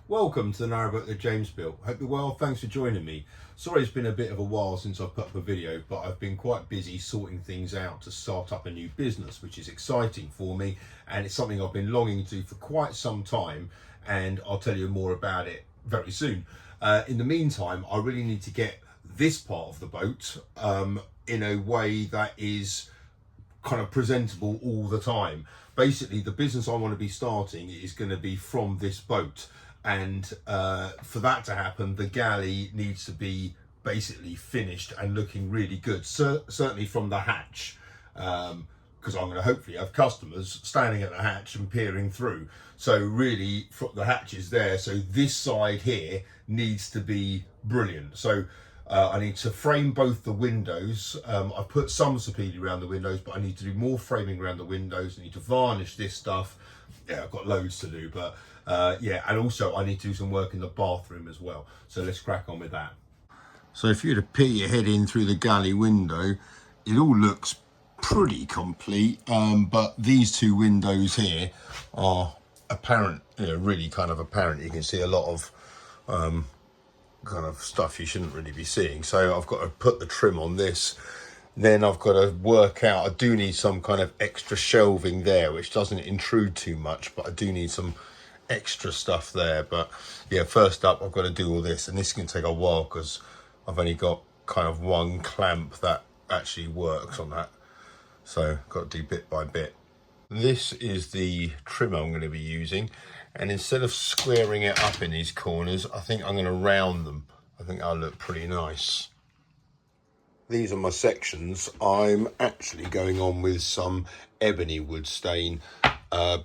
Welcome to the narrowboat that James built. Hope you're well, thanks for joining me. Sorry it's been a bit of a while since I've put up a video, but I've been quite busy sorting things out to start up a new business, which is exciting for me, and it's something I've been longing to do for quite some time, and I'll tell you more about it very soon. In the meantime, I really need to get this part of the boat in a way that is kind of presentable all the time. Basically, the business I want to be starting is going to be from this boat, and for that to happen, the galley needs to be basically finished and looking really good, certainly from the hatch, because I'm going to hopefully have customers standing at the hatch and peering through. So really, the hatch is there, so this side here needs to be brilliant. So I need to frame both the windows. I've put some sapele around the windows, but I need to do more framing around the windows. I need to varnish this stuff. Yeah, I've got loads to do, but yeah, and also I need to do some work in the bathroom as well. So let's crack on with that. So if you were to peer your head in through the galley window, it all looks pretty complete, but these two windows here are apparent, really kind of apparent. You can see a lot of kind of stuff you shouldn't really be seeing. So I've got to put the trim on this, then I've got to work out, I do need some kind of extra shelving there which doesn't intrude too much, but I do need some extra stuff there. But yeah, first up I've got to do all this, and this can take a while because I've only got kind of one clamp that actually works on that, so got to do bit by bit. This is the trim I'm going to be using, and instead of squaring it up in these corners, I think I'm going to round them. I think that'll look pretty nice. These are my sections. I'm actually going on with some ebony wood stain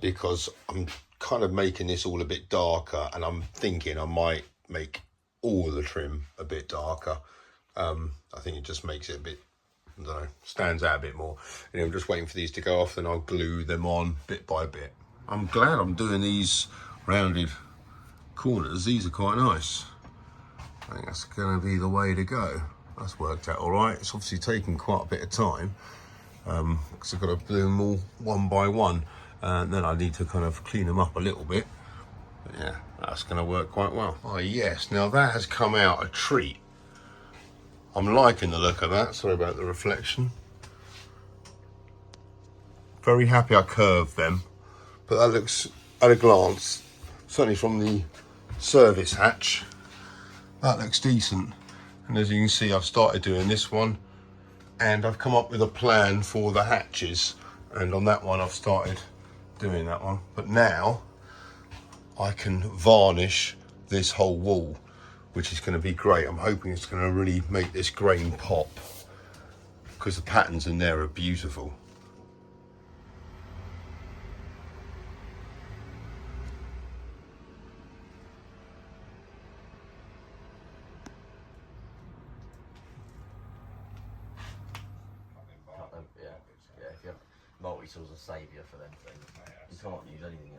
because I'm kind of making this all a bit darker, and I'm thinking I might make all the trim a bit darker. I think it just makes it a bit, I don't know, stands out a bit more. And I'm just waiting for these to go off, then I'll glue them on bit by bit. I'm glad I'm doing these rounded corners. These are quite nice. I think that's going to be the way to go. That's worked out all right. It's obviously taken quite a bit of time because I've got to do them all one by one, and then I need to kind of clean them up a little bit. But yeah, that's going to work quite well. Oh yes, now that has come out a treat. I'm liking the look of that. Sorry about the reflection. Very happy I curved them, but that looks, at a glance, certainly from the service hatch, that looks decent. And as you can see, I've started doing this one, and I've come up with a plan for the hatches, and on that one I've started doing that one. But now I can varnish this whole wall, which is going to be great. I'm hoping it's going to really make this grain pop, because the patterns in there are beautiful. Yeah, if you have multi-tools, a saviour for them things. You can't use anything else.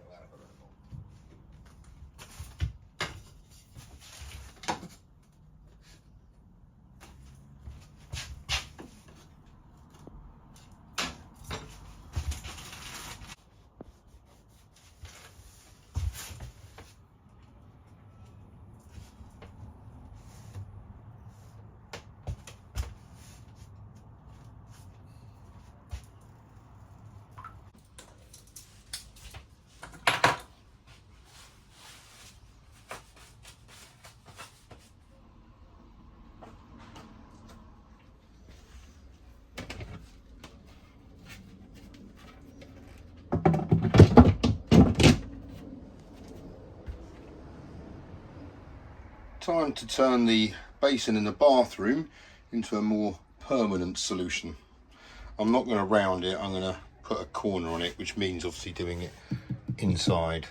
Time to turn the basin in the bathroom into a more permanent solution. I'm not going to round it, I'm going to put a corner on it, which means obviously doing it inside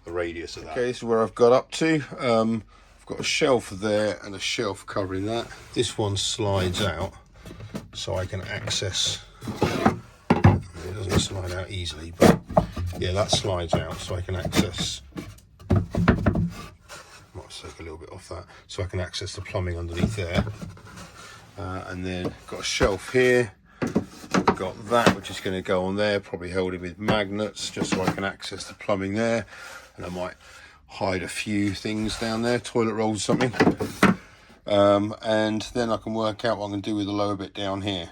the radius of that. Okay, this is where I've got up to. I've got a shelf there and a shelf covering that. This one slides out so I can access, it doesn't slide out easily, but yeah, that slides out so I can access, take a little bit off that, so I can access the plumbing underneath there. And then got a shelf here, got that which is going to go on there, probably held it with magnets just so I can access the plumbing there. And I might hide a few things down there, toilet rolls or something. And then I can work out what I'm going to do with the lower bit down here.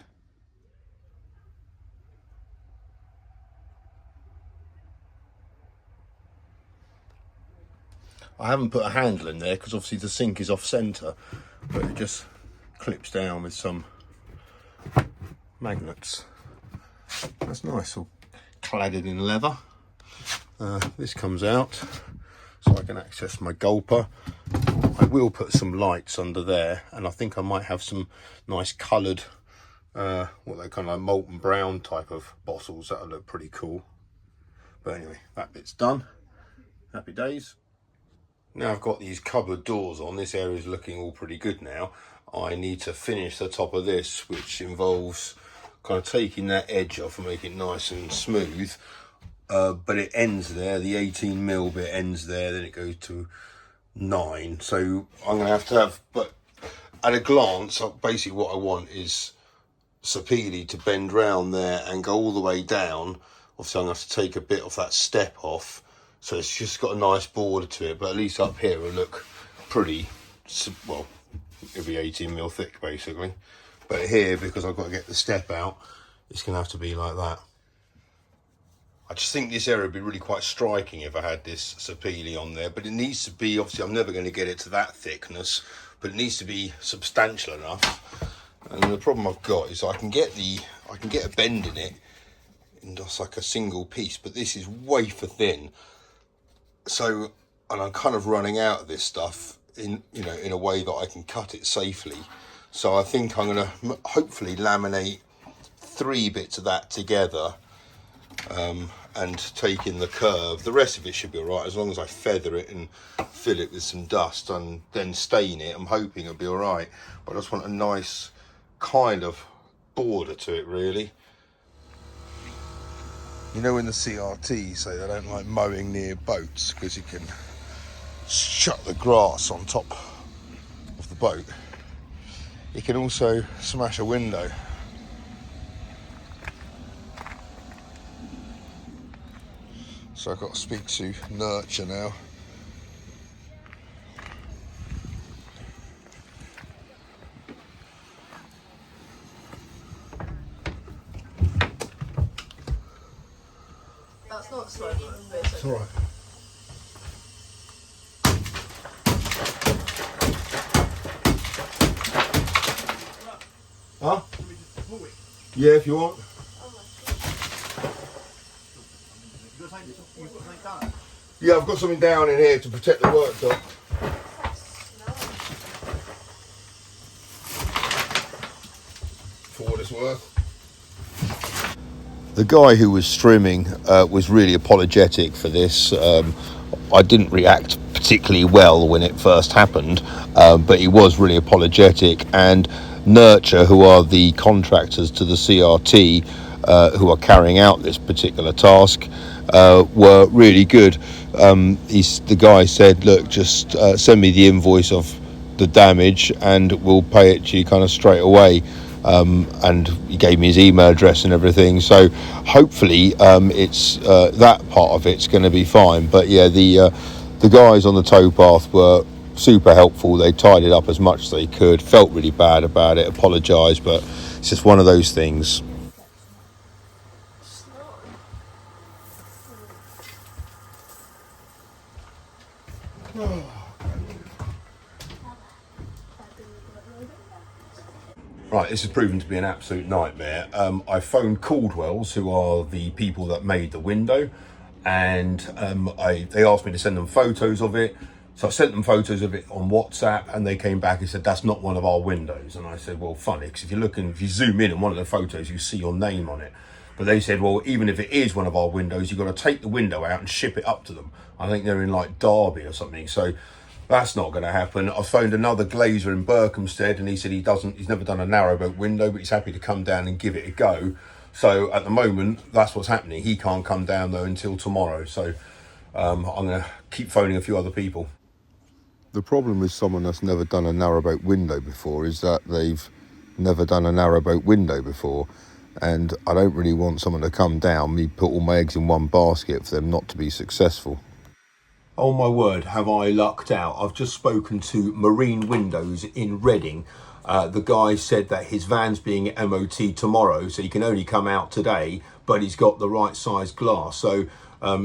I haven't put a handle in there because obviously the sink is off centre, but it just clips down with some magnets. That's nice, all cladded in leather. This comes out so I can access my gulper. I will put some lights under there, and I think I might have some nice coloured, what they kind of like molten brown type of bottles. That'll look pretty cool. But anyway, that bit's done. Happy days. Now I've got these cupboard doors on, this area is looking all pretty good now. I need to finish the top of this, which involves kind of taking that edge off and making it nice and smooth. But it ends there, the 18mm bit ends there, then it goes to 9. So I'm going to have, but at a glance, basically what I want is Sapili to bend round there and go all the way down. Obviously I'm going to have to take a bit of that step off, so it's just got a nice border to it, but at least up here it'll look pretty, well, it'll be 18mm thick basically. But here, because I've got to get the step out, it's going to have to be like that. I just think this area would be really quite striking if I had this Sapili on there, but it needs to be, obviously I'm never going to get it to that thickness, but it needs to be substantial enough. And the problem I've got is I can get a bend in it in just like a single piece, but this is wafer thin. So, and I'm kind of running out of this stuff in a way that I can cut it safely. So I think I'm going to hopefully laminate 3 bits of that together, and take in the curve. The rest of it should be all right as long as I feather it and fill it with some dust and then stain it. I'm hoping it'll be all right, but I just want a nice kind of border to it, really. You know, when the CRTs say they don't like mowing near boats because you can shut the grass on top of the boat, you can also smash a window. So I've got to speak to Nurture now. That's not slow, but it's It's all right. Huh? Yeah, if you want. Yeah, I've got something down in here to protect the worktop. For what it's worth. The guy who was streaming was really apologetic for this. I didn't react particularly well when it first happened, but he was really apologetic. And Nurture, who are the contractors to the CRT, who are carrying out this particular task, were really good. The guy said, look, just send me the invoice of the damage and we'll pay it to you kind of straight away. And he gave me his email address and everything, so hopefully it's that part of it's going to be fine. But yeah, the guys on the towpath were super helpful. They tied it up as much as they could. Felt really bad about it, apologised, but it's just one of those things. Right, this has proven to be an absolute nightmare. I phoned Caldwell's, who are the people that made the window, and they asked me to send them photos of it. So I sent them photos of it on WhatsApp, and they came back and said, that's not one of our windows. And I said, well, funny, because if you zoom in on one of the photos, you see your name on it. But they said, well, even if it is one of our windows, you've got to take the window out and ship it up to them. I think they're in like Derby or something. So that's not going to happen. I phoned another glazer in Berkhamsted, and he said he's never done a narrowboat window, but he's happy to come down and give it a go. So at the moment, that's what's happening. He can't come down though until tomorrow. So I'm going to keep phoning a few other people. The problem with someone that's never done a narrowboat window before is that they've never done a narrowboat window before. And I don't really want someone to come down, me put all my eggs in one basket for them not to be successful. Oh my word, have I lucked out. I've just spoken to Marine Windows in Reading. The guy said that his van's being MOT tomorrow, so he can only come out today, but he's got the right size glass. So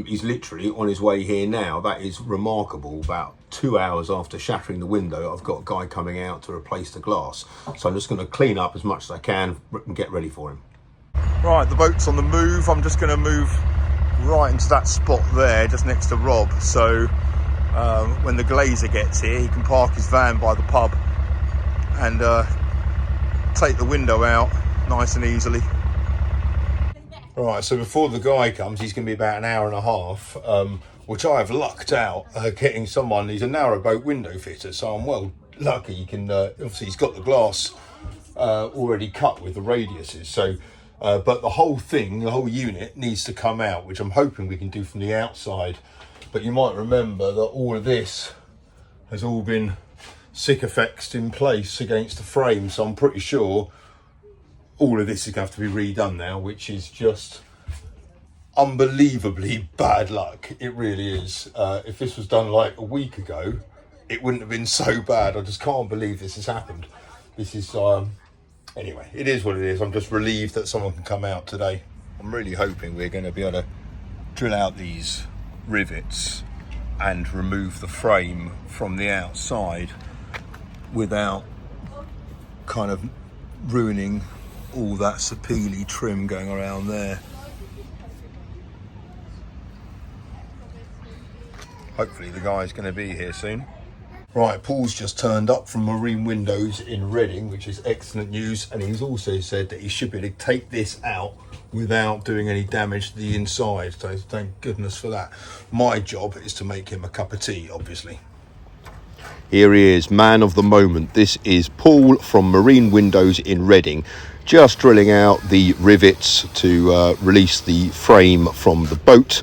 he's literally on his way here now. That is remarkable. About 2 hours after shattering the window, I've got a guy coming out to replace the glass. So I'm just going to clean up as much as I can and get ready for him. Right, the boat's on the move. I'm just going to move right into that spot there, just next to Rob. So when the glazer gets here, he can park his van by the pub and take the window out nice and easily. Right, so before the guy comes, he's going to be about an hour and a half, which I have lucked out getting someone. He's a narrowboat window fitter, so I'm well lucky. He can obviously he's got the glass already cut with the radiuses, so but the whole thing, the whole unit needs to come out, which I'm hoping we can do from the outside. But you might remember that all of this has all been sycophexed in place against the frame, so I'm pretty sure all of this is going to have to be redone now, which is just unbelievably bad luck. It really is. If this was done like a week ago, it wouldn't have been so bad. I just can't believe this has happened. This is anyway, it is what it is. I'm just relieved that someone can come out today. I'm really hoping we're going to be able to drill out these rivets and remove the frame from the outside without kind of ruining all that sapele trim going around there. Hopefully the guy's going to be here soon. Right, Paul's just turned up from Marine Windows in Reading, which is excellent news, and he's also said that he should be able to take this out without doing any damage to the inside, so thank goodness for that. My job is to make him a cup of tea, obviously. Here he is, man of the moment. This is Paul from Marine Windows in Reading, just drilling out the rivets to release the frame from the boat.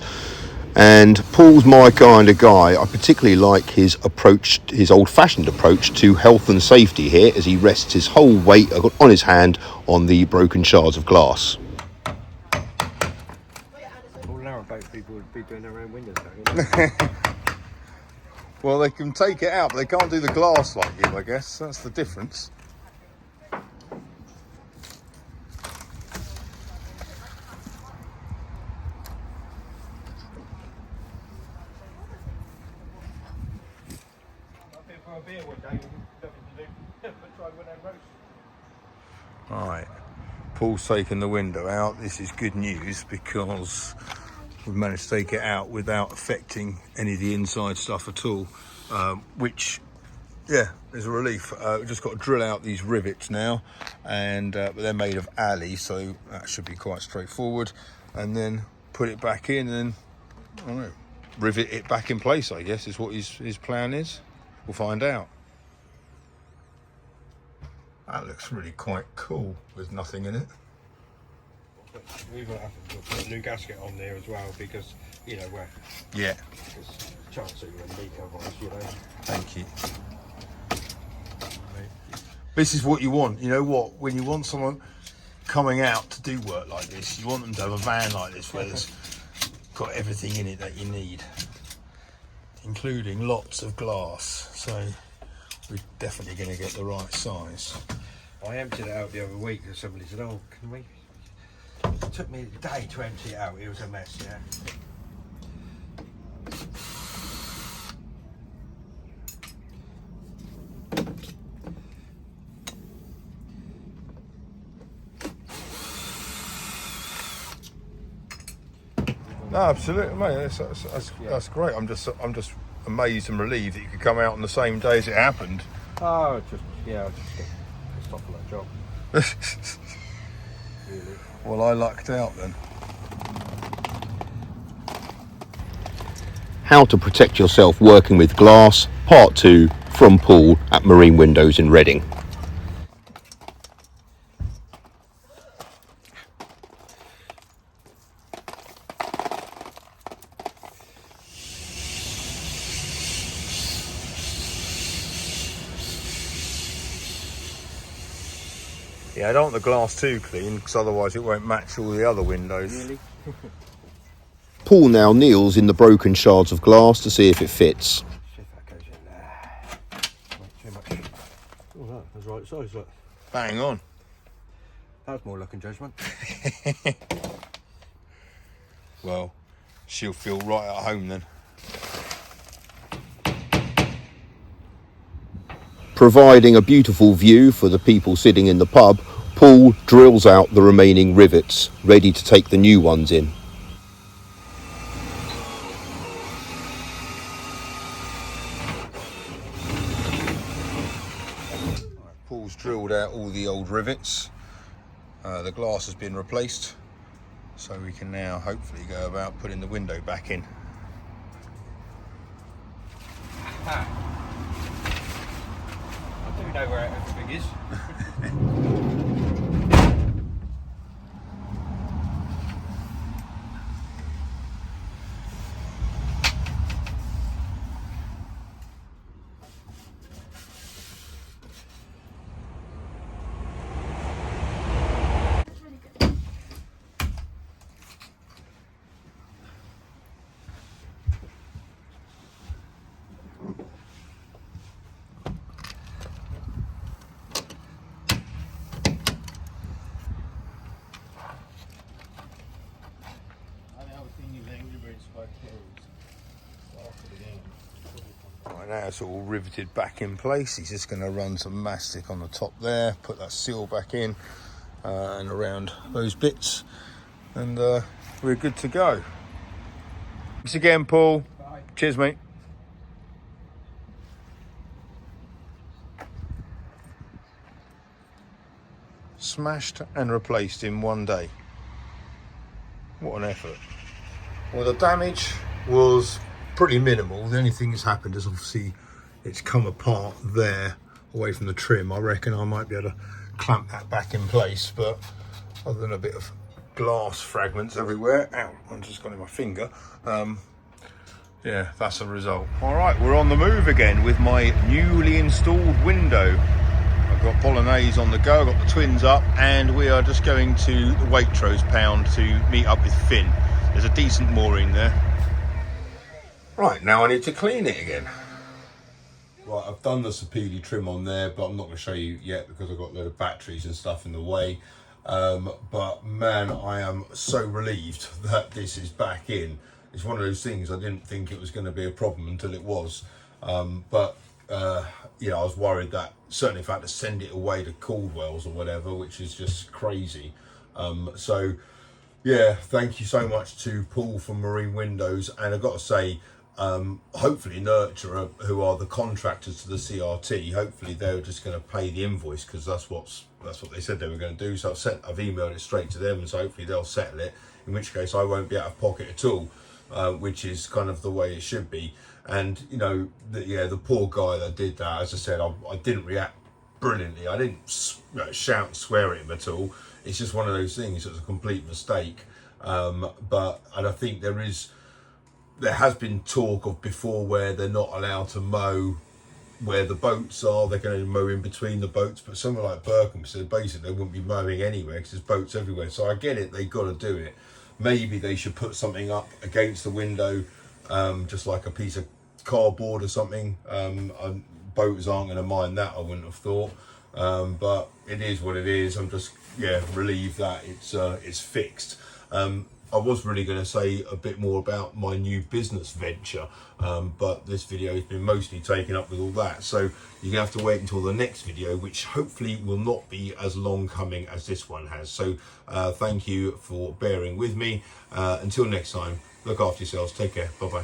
And Paul's my kind of guy. I particularly like his approach, his old-fashioned approach to health and safety here, as he rests his whole weight on his hand on the broken shards of glass. All narrowboat people would be doing their own windows, don't Well, they can take it out, but they can't do the glass like you, I guess. That's the difference. Right, Paul's taken the window out. This is good news because we've managed to take it out without affecting any of the inside stuff at all, which, yeah, is a relief. We've just got to drill out these rivets now, and but they're made of alley, so that should be quite straightforward. And then put it back in and, I don't know, rivet it back in place, I guess, is what his plan is. We'll find out. That looks really quite cool with nothing in it. we? We're going to have to put a new gasket on there as well because, you know, where Yeah. there's a chance that you're going to leak otherwise, you know. Thank you. This is what you want. You know what? When you want someone coming out to do work like this, you want them to have a van like this where there's got everything in it that you need, including lots of glass. So we're definitely going to get the right size. I emptied it out the other week and somebody said, oh, can we? It took me a day to empty it out. It was a mess, yeah. No, absolutely, mate. That's great. I'm just amazed and relieved that you could come out on the same day as it happened. Oh, just, yeah, I just get pissed off for that job. Really. Well, I lucked out then. How to protect yourself working with glass, part 2 from Paul at Marine Windows in Reading. Yeah, I don't want the glass too clean because otherwise it won't match all the other windows. Really? Paul now kneels in the broken shards of glass to see if it fits. See if that goes in there. Not too much. Oh, that was right size, look. Bang on. That was more luck and judgment. Well, she'll feel right at home then. Providing a beautiful view for the people sitting in the pub, Paul drills out the remaining rivets, ready to take the new ones in. Paul's drilled out all the old rivets. The glass has been replaced, so we can now hopefully go about putting the window back in. I do know where everything is. Right, now it's all riveted back in place. He's just going to run some mastic on the top there, put that seal back in and around those bits, and we're good to go. Thanks again, Paul. Bye. Cheers, mate. Smashed and replaced in one day. What an effort. Well, the damage was pretty minimal. The only thing that's happened is obviously it's come apart there away from the trim. I reckon I might be able to clamp that back in place, but other than a bit of glass fragments everywhere, ow, I'm just got in my finger, yeah, that's the result. All right, we're on the move again with my newly installed window. I've got Bolognese on the go, I've got the twins up, and we are just going to the Waitrose pound to meet up with Finn. There's a decent mooring there. Right, now I need to clean it again. Right, I've done the Sapili trim on there, but I'm not going to show you yet because I've got a load of batteries and stuff in the way. But man, I am so relieved that this is back in. It's one of those things, I didn't think it was going to be a problem until it was. You know, I was worried that certainly if I had to send it away to Caldwell's or whatever, which is just crazy. So yeah, thank you so much to Paul from Marine Windows, and I've got to say, hopefully Nurturer, who are the contractors to the CRT, hopefully they're just going to pay the invoice, because that's what they said they were going to do. So I've emailed it straight to them, and so hopefully they'll settle it, in which case I won't be out of pocket at all, which is kind of the way it should be. And you know, the poor guy that did that, as I said, I didn't react brilliantly. I didn't shout and swear at him at all. It's just one of those things. It was a complete mistake. And I think there has been talk of before where they're not allowed to mow where the boats are. They're going to mow in between the boats, but somewhere like Birkham said basically they wouldn't be mowing anywhere because there's boats everywhere. So I get it, they got to do it. Maybe they should put something up against the window, just like a piece of cardboard or something. Boaters aren't going to mind that, I wouldn't have thought. But it is what it is. I'm just relieved that it's fixed. I was really going to say a bit more about my new business venture, but this video has been mostly taken up with all that, so you're going to have to wait until the next video, which hopefully will not be as long coming as this one has. So thank you for bearing with me. Until next time, look after yourselves, take care, bye bye.